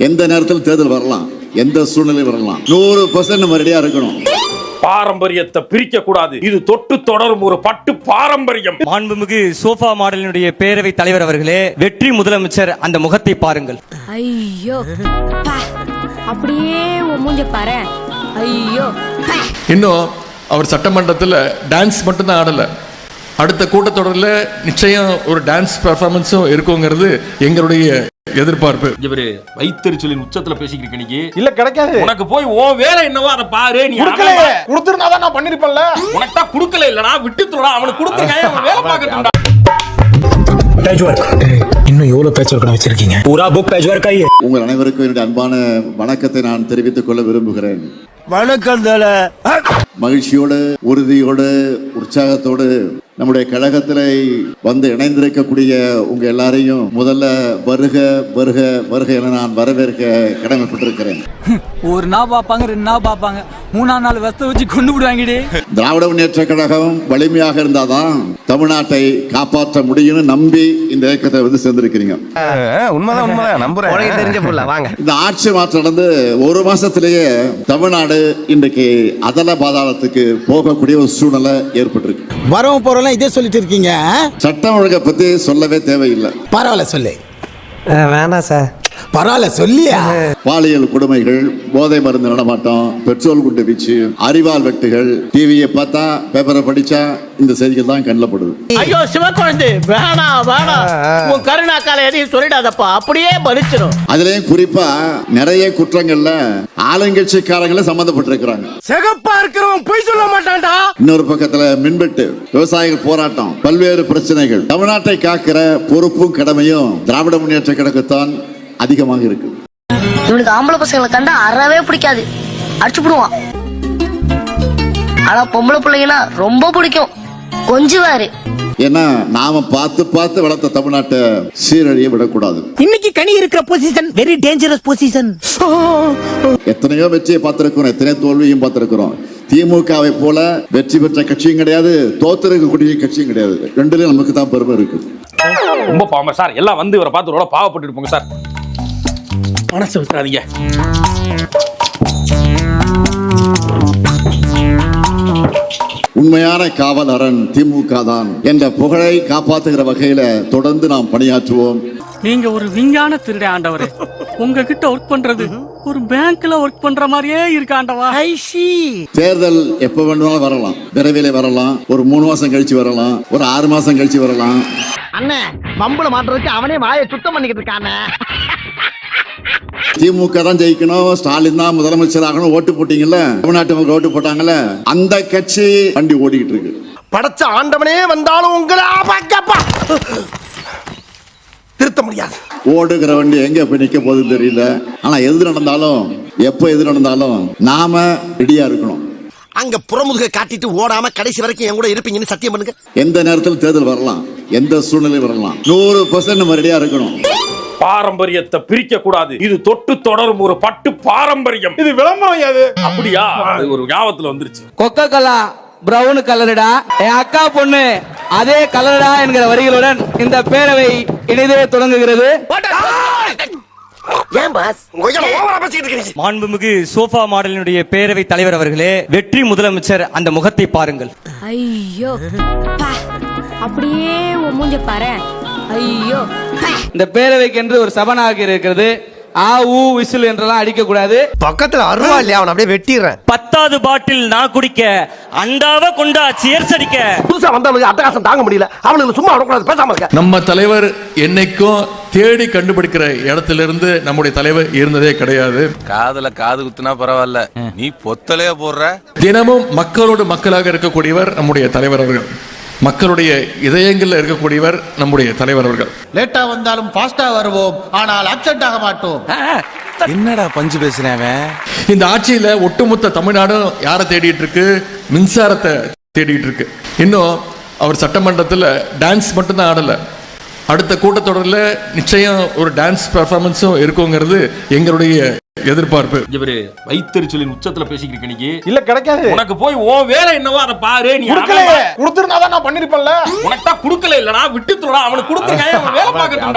எந்த நேரத்தில் தேர்தல் வரலாம், எந்த சூழ்நிலை வரலாம். 100% நம்ம ரெடியா இருக்கணும். பாரம்பரியத்தை பிரிக்க கூடாது. இது தொட்டு தொடரும் ஒரு பட்டு பாரம்பரியம். மாண்புமிகு சோஃபா மாடலினுடைய பேரவை தலைவர் அவர்களே, வெற்றி முதலமைச்சர் அந்த முகத்தை பாருங்கள். ஐயோ அப்படியே மூஞ்ச பாரு. ஐயோ இன்னும் அவர் சட்டமன்றத்தில் டான்ஸ் மட்டும்தான் ஆடல, அடுத்த கூட்டத்தொடரில் நிச்சயம் ஒரு டான்ஸ் பெர்ஃபார்மன்ஸும் இருக்குங்கிறது எங்களுடைய எதிர்பார்ப்பு. இவரு வைத்தறிச்சலின் உச்சத்துல பேசிக்கிட்டு நீங்க இல்ல கிடைக்காது. உனக்கு போய் உன் வேலை என்னவோ அதை பாரு. நீ கொடுத்துருந்தாதான் நான் பண்ணிருப்பேன்ல. உனக்கு தான் கொடுக்கல இல்லடா, விட்டுத்துடா. அவனுக்கு கொடுத்துருங்க, அவன் வேலை பார்க்கட்டும்டா. பேட்ச் ஒர்க் இன்னும் எவ்வளவு பேட்ச் ஒர்க் வச்சிருக்கீங்க? பூரா புக் பேட்ச் ஒர்க் ஆயி. உங்கள் அனைவருக்கும் என்னுடைய அன்பான வணக்கத்தை நான் தெரிவித்துக் கொள்ள விரும்புகிறேன். வணக்கம். மகிழ்ச்சியோடு, உறுதியோடு, உற்சாகத்தோடு நம்முடைய கழகத்தில் வந்து இணைந்திருக்கக்கூடிய உங்க எல்லாரையும் முதல்ல வருக வருக வருக என நான் வரவேற்க கடமைப்பட்டிருக்கிறேன். ஒரு நாள் பார்ப்பாங்க, 2 நாள் பார்ப்பாங்க, 3ஆம் நாள் வெஸ்த வச்சு கொண்டு விடுவாங்கடி. திராவிட முன்னேற்ற கழகம் வலிமையாக இருந்தாதான் தமிழ்நாட்டை காப்பாற்ற முடியும்னு நம்பி இந்த இயக்கத்தை வந்து சேர்ந்திருக்கிறீங்க. உண்மைதான் நம்புறேன். தெரிஞ்ச புள்ள வாங்க. இந்த ஆட்சி மாற்றம் நடந்து ஒரு மாசத்திலேயே தமிழ்நாடு இன்றைக்கு அதல பாதாளத்துக்கு போகக்கூடிய ஒரு சூழ்நிலை ஏற்பட்டிருக்கு. வரவும் போறோம் இதே சொல்லிட்டு இருக்கீங்க. சட்டம் ஒழுங்கை பத்தி சொல்லவே தேவையில்லை. பரவாயில்ல சொல்லு. வேணாம் சார். பரவாயில்ல சொல்லியா. பாலியல் கொடுமைகள், போதை மருந்து நடமாட்டம், பெட்ரோல் குண்டு வீச்சு, அரிவாள் வெட்டுகள், டிவியை பார்த்தா பேப்பரை படிச்சா இந்த செய்திகள் தான் கண்ணில் படுது. ஐயோ சிவக்குழந்தை, வேணாம் வேணாம், உன் கருணாக்கால எதையும் சொல்லிடாதப்பா, அப்படியே பலிச்சிடும். அதுலயும் குறிப்பா நிறைய குற்றங்கள்ல ஆளுங்கட்சிக்காரங்களே சம்பந்தப்பட்டிருக்கிறாங்க. சிகப்பா இருக்கிறவன் பொய் சொல்ல மாட்டான்டா. இன்னொரு பக்கத்துல மின்வெட்டு, விவசாயிகள் போராட்டம், பல்வேறு பிரச்சனைகள். தமிழ்நாட்டை காக்கிற பொறுப்பும் கடமையும் திராவிட முன்னேற்ற கழகத்தான் அதிகமாக இருக்கு. இவனுக்கு ஆம்பளை பசங்களை கண்டா அறவே பிடிக்காது, அடிச்சு போடுவான். ஆனா பொம்பளை பிள்ளைங்கன்னா ரொம்ப பிடிக்கும், கொஞ்சுவாரு. ஏன்னா நாம பார்த்து பார்த்து வளர்த்த தமிழ்நாட்டை சீரழிய விடக்கூடாது. இன்னைக்கு கனி இருக்கிற பொசிஷன் வெரி டேஞ்சரஸ் பொசிஷன். எத்தனையோ வெற்றியை பார்த்திருக்கிறோம், எத்தனையோ தோல்வியும் பார்த்திருக்கிறோம். திமுகவை போல வெற்றி பெற்ற கட்சியும் கிடையாது, தோத்திருக்கக்கூடிய கட்சியும் கிடையாது. ரெண்டுலயும் நமக்கு தான் பெருமை இருக்கு. ரொம்ப பாவம் சார். எல்லாம் வந்து இவரை பார்த்து ரொம்ப பாவப்பட்டு இருப்போங்க சார். மனசு விட்டுறாதீங்க. உண்மையான காவலரன் திமுக தான் என்ற புகழை காப்பாற்றுகிற வகையில தொடர்ந்து நாம் பணியாற்றுவோம். நீங்க ஒரு விஞ்ஞான திருட ஆண்டவரே. உங்ககிட்ட ஒர்க் பண்றது ஒரு பேங்க்ல ஒர்க் பண்ற மாதிரியே இருக்கு ஆண்டவா. தேர்தல் எப்ப வேணும்னாலும் வரலாம், விரைவில் வரலாம், ஒரு 3 மாசம் கழிச்சு வரலாம், ஒரு 6 மாசம் கழிச்சு வரலாம். அண்ணே மம்பள மாட்டுறதுக்கு அவனே வாயை சுத்தம் பண்ணிக்கிட்டு இருக்கானே. திமுக தான் ஜெயிக்கணும், ஸ்டாலின் தான் முதலமைச்சர் ஆகணும் ஓட்டு போட்டீங்கல்ல, தமிழ்நாட்டு மக்கள் ஓட்டு போட்டாங்கல்ல, அந்த கட்சி வண்டி ஓடிக்கிட்டு இருக்கு. படைச்ச ஆண்டவனே வந்தாலும் உங்களை திருத்த முடியாது. ஓடுகிற வண்டி எங்க போய் நிக்க போகுதுன்னு தெரியல. ஆனா எது நடந்தாலும், எப்ப எது நடந்தாலும் நாம ரெடியா இருக்கணும். அங்க புறமுதுக காட்டிட்டு ஓடாம கடைசி வரைக்கும் என் கூட இருப்பீங்கன்னு சத்தியம் பண்ணுங்க. எந்த நேரத்தில் தேர்தல் வரலாம், எந்த சூழ்நிலை வரலாம். 100% நம்ம ரெடியா இருக்கணும். பாரம்பரியத்தை பிரிக்க கூடாது. இது தொட்டு தொடரும் ஒரு பட்டு பாரம்பரியம். இது விளம்பரம் யாது? அப்படியா? அது ஒரு ஞாபகத்துல வந்துருச்சு. கொக்கோ கோலா பிரவுன் கலருடா, என் அக்கா பொண்ணு அதே கலருடா என்கிற வரிகளுடன் இந்த பேரவை இனிதே தொடங்குகிறது. மாண்புமிகு சோஃபா மாடலினுடைய பேரவை தலைவர் அவர்களே, வெற்றி முதலமைச்சர் அந்த முகத்தை பாருங்கள். ஐயோ அப்படியே மூஞ்ச பாரு. ஐயோ இந்த பேரவைக்கு என்று ஒரு சபனாக இருக்கிறது. ஆ ஊ விசில் என்றெல்லாம் அடிக்க கூடாது. பக்கத்துல அருவா இல்லையா? அவன் அப்படியே வெட்டிடுறேன். 10வது பாட்டில் நான் குடிக்க, அண்டாவ கொண்டா சேர்ஸ் அடிக்க. புதுசா வந்தவங்க அட்டகாசம் தாங்க முடியல. அவனுக்கு சும்மா விடக்கூடாது, பேசாம இருக்க. நம்ம தலைவர் என்னைக்கும் தேடி கண்டுபிடிக்கிற இடத்திலிருந்து நம்முடைய தலைவர் இருந்ததே கிடையாது. காதுல காது குத்துனா பரவாயில்ல, நீ பொத்தலையா போடுற. தினமும் மக்களோடு மக்களாக இருக்கக்கூடியவர் நம்முடைய தலைவர் அவர்கள். மக்களுடைய இதயங்களில் இருக்கக்கூடியவர் நம்முடைய தலைவர் அவர்கள். லேட்டா வந்தாலும் ஃபாஸ்டா வருவோம், ஆனால் அப்செட் ஆக மாட்டோம். என்னடா பஞ்சு பேசுறேன். இந்த ஆட்சியில ஒட்டுமொத்த தமிழ்நாடும் யாரை தேடிட்டு இருக்கு? மின்சாரத்தை தேடிட்டு இருக்கு. இன்னும் அவர் சட்டமன்றத்தில் டான்ஸ் மட்டும்தான் ஆடல, அடுத்த கூட்டத்தொடரில் நிச்சயம் ஒரு டான்ஸ் பெர்ஃபார்மன்ஸும் இருக்குங்கிறது எங்களுடைய எதிர்பார்ப்பு. இவரு வைத்தறிச்சலின் உச்சத்துல பேசிக்கிட்டு நீங்க இல்ல கிடைக்காது. உனக்கு போய் உன் வேலை என்னவோ அதை பாரு. நீ கொடுத்துருந்தாதான் நான் பண்ணிருப்பேன்ல. உனக்கு தான் கொடுக்கல இல்லடா, விட்டுத்துடா. அவனுக்கு கொடுத்துருங்க, அவன் வேலை பார்க்கட்டும்.